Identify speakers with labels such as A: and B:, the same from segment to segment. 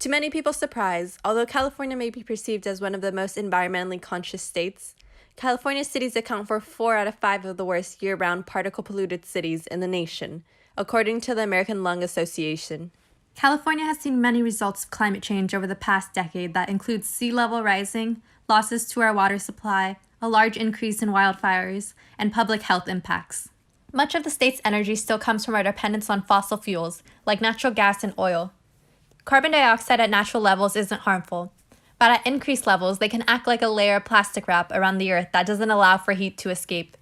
A: To many people's surprise, although California may be perceived as one of the most environmentally conscious states, California cities account for 4 out of 5 of the worst year-round particle-polluted cities in the nation, according to the American Lung Association. California has seen many results of climate change over the past decade that includes sea level rising, losses to our water supply, a large increase in wildfires, and public health impacts. Much of the state's energy still comes from our dependence on fossil fuels, like natural gas and oil. Carbon dioxide at natural levels isn't harmful, but at increased levels, they can act like a layer of plastic wrap around the Earth that doesn't allow for heat to escape.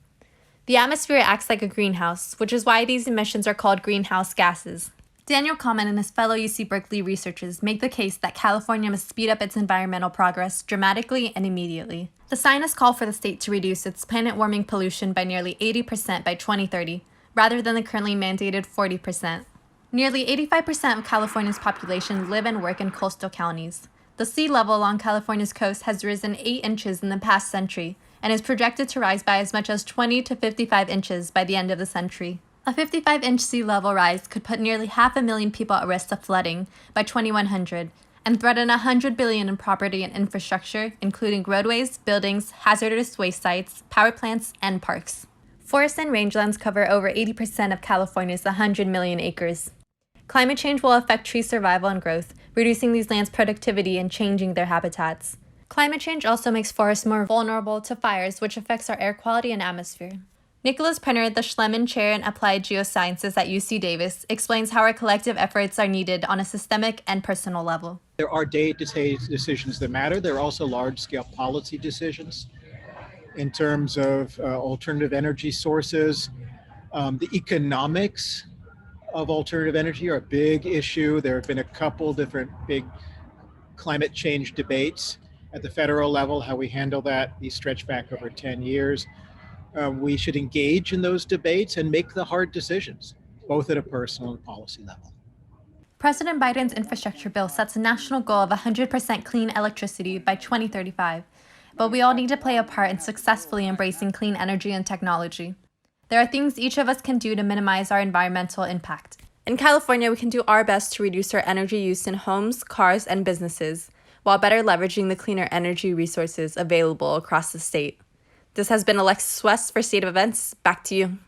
A: The atmosphere acts like a greenhouse, which is why these emissions are called greenhouse gases. Daniel Kahneman and his fellow UC Berkeley researchers make the case that California must speed up its environmental progress dramatically and immediately. The scientists call for the state to reduce its planet-warming pollution by nearly 80% by 2030, rather than the currently mandated 40%. Nearly 85% of California's population live and work in coastal counties. The sea level along California's coast has risen 8 inches in the past century and is projected to rise by as much as 20 to 55 inches by the end of the century. A 55-inch sea level rise could put nearly 500,000 people at risk of flooding by 2100 and threaten $100 billion in property and infrastructure, including roadways, buildings, hazardous waste sites, power plants, and parks. Forests and rangelands cover over 80% of California's 100 million acres. Climate change will affect tree survival and growth, reducing these lands' productivity and changing their habitats. Climate change also makes forests more vulnerable to fires, which affects our air quality and atmosphere. Nicholas Penner, the Schleman Chair in Applied Geosciences at UC Davis, explains how our collective efforts are needed on a systemic and personal level.
B: There are day-to-day decisions that matter. There are also large-scale policy decisions in terms of alternative energy sources. The economics of alternative energy are a big issue. There have been a couple different big climate change debates at the federal level. How we handle that, these stretch back over 10 years. We should engage in those debates and make the hard decisions, both at a personal and policy level.
A: President Biden's infrastructure bill sets a national goal of 100% clean electricity by 2035, but we all need to play a part in successfully embracing clean energy and technology. There are things each of us can do to minimize our environmental impact. In California, we can do our best to reduce our energy use in homes, cars, and businesses, while better leveraging the cleaner energy resources available across the state. This has been Alexis West for State of Events. Back to you.